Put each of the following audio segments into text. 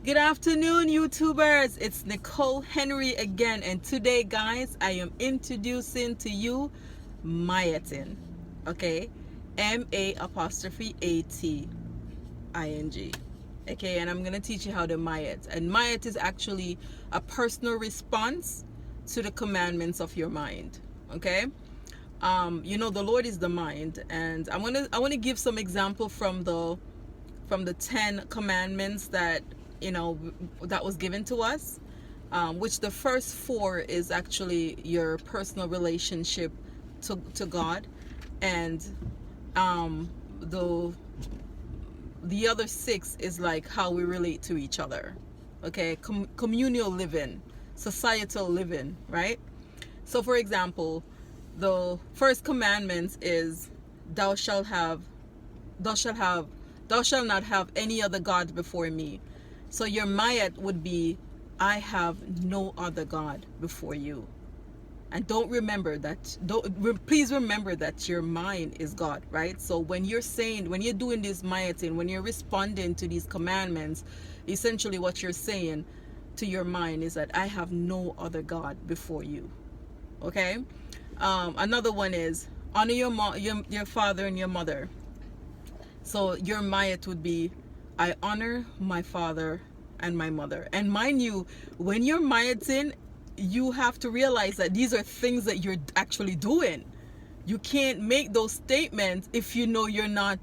Good afternoon, YouTubers. It's Nicole Henry again, and today, guys, I am introducing to you Mayatin. Okay, MA'ATING. Okay, and I'm gonna teach you how to Mayat. And Mayat is actually a personal response to the commandments of your mind. Okay. The Lord is the mind, and I want to give some example from the 10 commandments that that was given to us, which the first four is actually your personal relationship to God, and um, the the other six is like how we relate to each other. Okay, communal living, societal living, right? So for example, the first commandment is thou shalt have thou shalt have thou shalt not have any other god before me. So your mayat would be, I have no other god before you. And please remember that your mind is God, right? So when you're doing this mayatin, when you're responding to these commandments, essentially what you're saying to your mind is that I have no other god before you. Okay. Another one is honor your father and your mother. So your mayat would be, I honor my father and my mother. And mind you, when you're mayatin, you have to realize that these are things that you're actually doing. You can't make those statements if you know you're not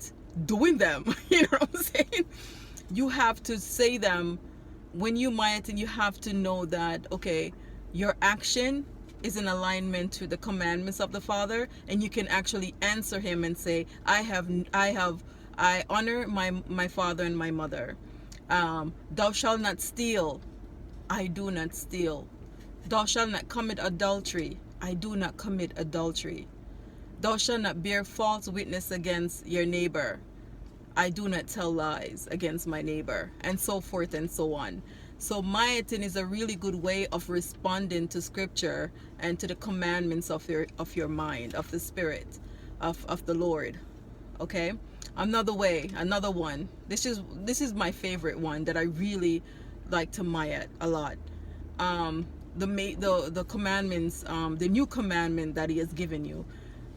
doing them. You know what I'm saying? You have to say them when you mayatin. You have to know that, okay, your action is in alignment to the commandments of the Father, and you can actually answer him and say, I honor my father and my mother. Thou shalt not steal. I do not steal. Thou shalt not commit adultery. I do not commit adultery. Thou shalt not bear false witness against your neighbor. I do not tell lies against my neighbor, and so forth and so on. So mayatin is a really good way of responding to scripture and to the commandments of your mind, of the spirit, of the Lord. Okay? Another one. This is my favorite one that I really like to mayat a lot. The commandments, the new commandment that he has given you,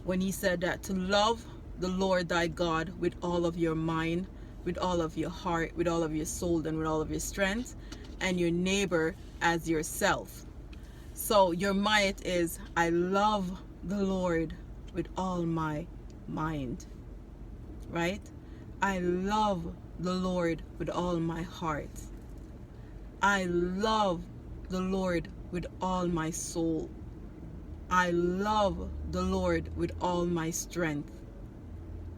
when he said that to love the Lord thy God with all of your mind, with all of your heart, with all of your soul, and with all of your strength, and your neighbor as yourself. So your mayat is, I love the Lord with all my mind, right? I love the Lord with all my heart. I love the Lord with all my soul. I love the Lord with all my strength.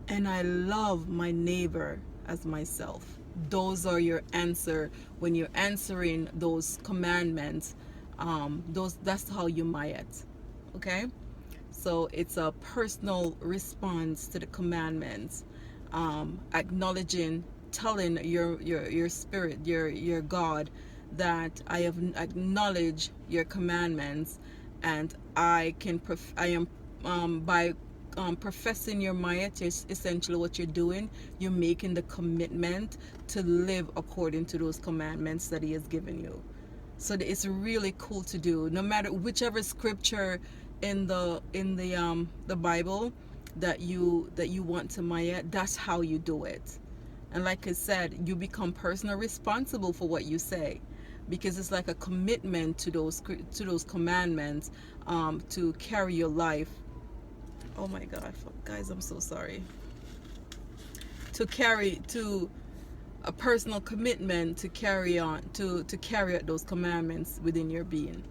And I love my neighbor as myself. Those are your answer when you're answering those commandments. That's how you mayat. Okay? So it's a personal response to the commandments, acknowledging, telling your spirit, your God, that I have acknowledged your commandments, and I am by professing your mayat, essentially what you're doing, you're making the commitment to live according to those commandments that he has given you. So it's really cool to do, no matter whichever scripture in the Bible that you want to mayat. That's how you do it. And like I said, you become personally responsible for what you say, because it's like a commitment to those commandments, to carry your life. Oh my God, guys, I'm so sorry. To a personal commitment to carry out those commandments within your being.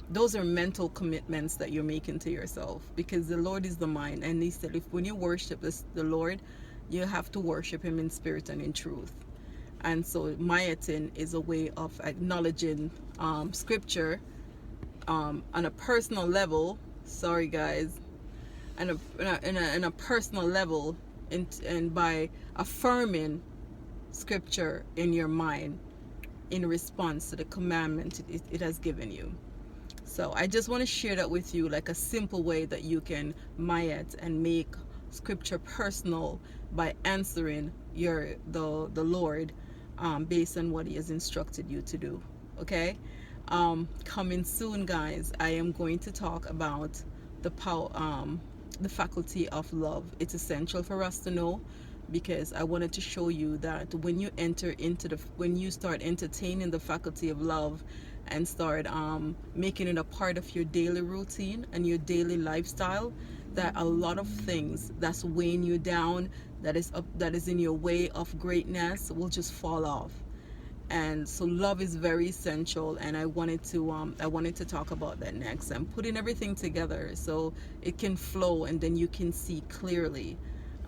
Those are mental commitments that you're making to yourself, because the Lord is the mind, and he said, if when you worship the Lord, you have to worship him in spirit and in truth. And so mayatin is a way of acknowledging scripture on a personal level. Sorry guys. In a personal level, and by affirming scripture in your mind in response to the commandment it has given you. So I just want to share that with you, like a simple way that you can mayat and make scripture personal by answering the Lord based on what he has instructed you to do. Okay. Coming soon, guys, I am going to talk about the power, the faculty of love. It's essential for us to know, because I wanted to show you that when you enter into when you start entertaining the faculty of love and start making it a part of your daily routine and your daily lifestyle, that a lot of things that's weighing you down, that is in your way of greatness, will just fall off. And so love is very essential, and I wanted to talk about that next. I'm putting everything together so it can flow, and then you can see clearly,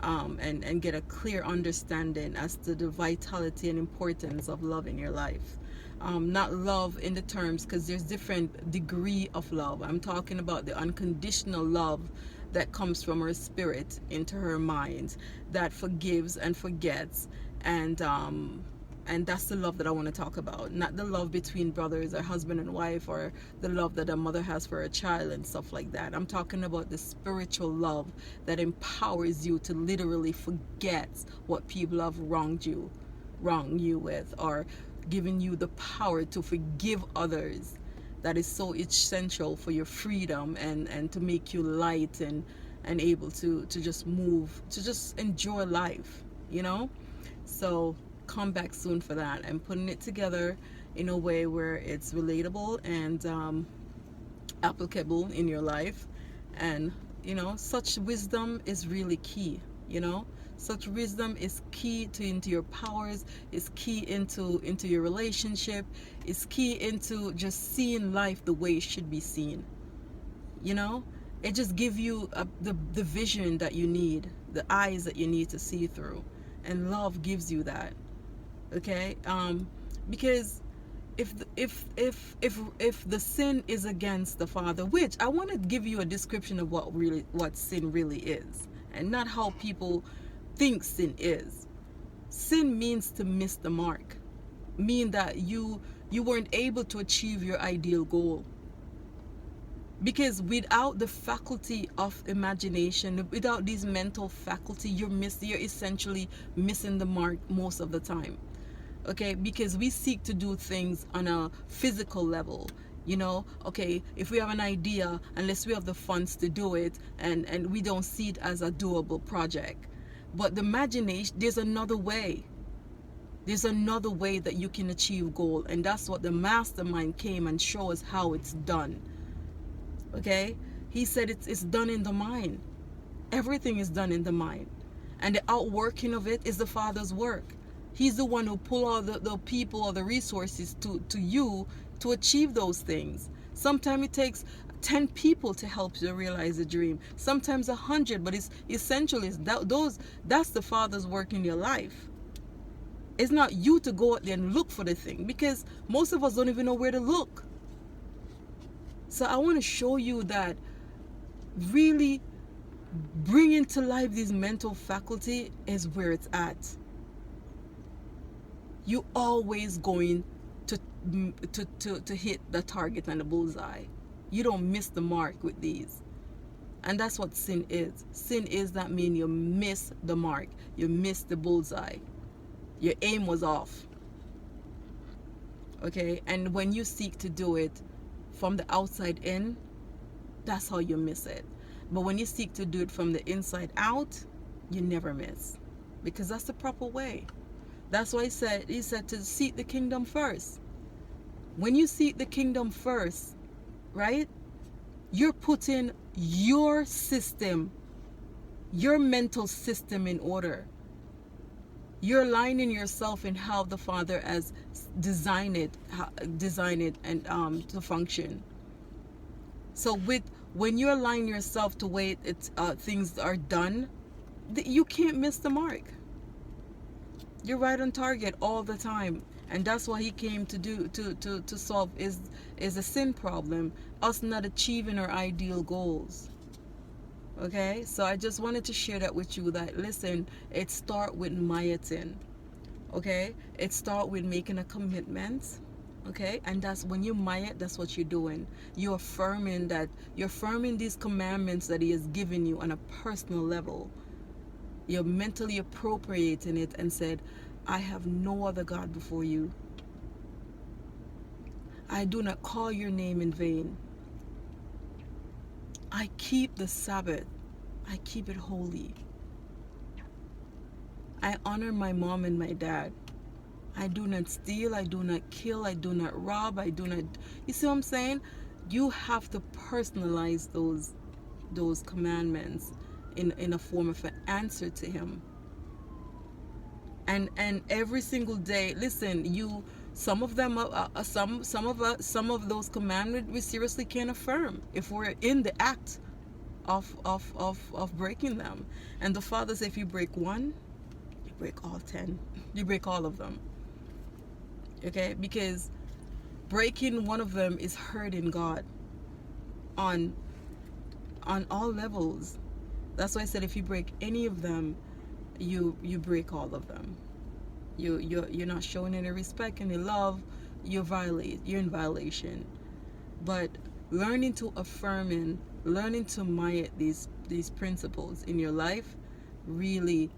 and get a clear understanding as to the vitality and importance of love in your life. Not love in the terms, because there's different degree of love. I'm talking about the unconditional love that comes from her spirit into her mind, that forgives and forgets, and that's the love that I want to talk about. Not the love between brothers or husband and wife, or the love that a mother has for a child and stuff like that. I'm talking about the spiritual love that empowers you to literally forget what people have wronged you with, or giving you the power to forgive others. That is so essential for your freedom, and to make you light, and able to just move, to just enjoy life, you know. So come back soon for that. I'm putting it together in a way where it's relatable and applicable in your life. And such wisdom is really key. Such wisdom is key into your powers, is key into your relationship, is key into just seeing life the way it should be seen. It just gives you the vision that you need, the eyes that you need to see through, and love gives you that. Okay. Because if the sin is against the Father, which I want to give you a description of what sin really is, and not how people think sin is. Sin means to miss the mark, mean that you weren't able to achieve your ideal goal. Because without the faculty of imagination, without these mental faculty, you're essentially missing the mark most of the time. Okay, because we seek to do things on a physical level. Okay, if we have an idea, unless we have the funds to do it, and we don't see it as a doable project. But the imagination, there's another way. There's another way that you can achieve goal, and that's what the mastermind came and showed us how it's done. Okay, he said it's done in the mind. Everything is done in the mind, and the outworking of it is the Father's work. He's the one who pull all the people or the resources to you to achieve those things. Sometimes it takes 10 people to help you realize a dream. Sometimes 100, but it's essentially that's the Father's work in your life. It's not you to go out there and look for the thing, because most of us don't even know where to look. So I want to show you that really bringing to life this mental faculty is where it's at. You always going to hit the target and the bullseye. You don't miss the mark with these. And that's what sin is. Sin is that mean you miss the mark. You miss the bullseye. Your aim was off. Okay? And when you seek to do it from the outside in, that's how you miss it. But when you seek to do it from the inside out, you never miss. Because that's the proper way. That's why he said to seek the kingdom first. When you seek the kingdom first, right, you're putting your system, your mental system in order. You're aligning yourself in how the Father has designed it and to function. So when you align yourself to way things are done, you can't miss the mark. You're right on target all the time. And that's what he came to do, to solve is a sin problem, us not achieving our ideal goals. Okay, so I just wanted to share that with you, that listen, it start with mayatin. Okay, it start with making a commitment. Okay, and that's when you mayat, that's what you're doing. You're affirming these commandments that he has given you on a personal level. You're mentally appropriating it and said, I have no other God before you. I do not call your name in vain. I keep the Sabbath. I keep it holy. I honor my mom and my dad. I do not steal. I do not kill. I do not rob. I do not. You see what I'm saying? You have to personalize those commandments in a form of an answer to Him. And every single day, listen, you, some of them, some of those commandments we seriously can't affirm if we're in the act of breaking them. And the Father says, if you break one, you break all 10. You break all of them. Okay? Because breaking one of them is hurting God on all levels. That's why I said, if you break any of them, you break all of them. You're not showing any respect, any love. You're in violation. But learning to affirm and learning to maya these principles in your life, really,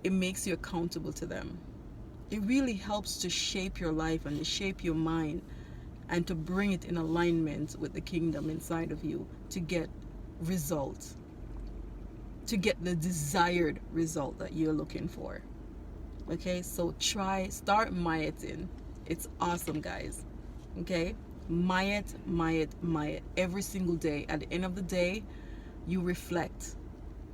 it makes you accountable to them. It really helps to shape your life and to shape your mind and to bring it in alignment with the kingdom inside of you to get results, to get the desired result that you're looking for. Okay, so start mayating. It's awesome, guys. Okay, mayat every single day. At the end of the day, you reflect,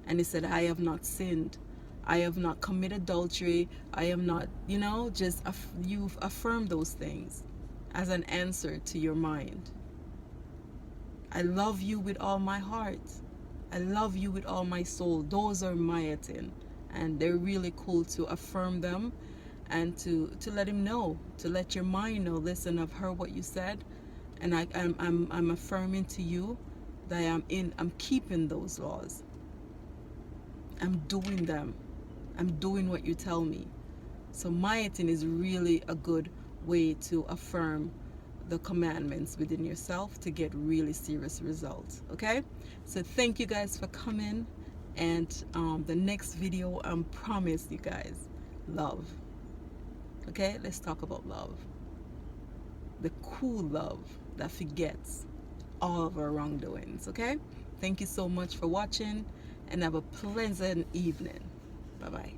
and He said, I have not sinned, I have not committed adultery, I am not, you've affirmed those things as an answer to your mind. I love you with all my heart. I love you with all my soul. Those are mayatin, and they're really cool to affirm them and to let Him know, to let your mind know, listen, I've heard what you said, and I'm affirming to you that I'm keeping those laws. I'm doing them. I'm doing what you tell me. So mayatin is really a good way to affirm the commandments within yourself to get really serious results. Okay, so thank you guys for coming, and the next video, I promise you guys, love. Okay, let's talk about love, the cool love that forgets all of our wrongdoings. Okay, thank you so much for watching, and have a pleasant evening. Bye bye.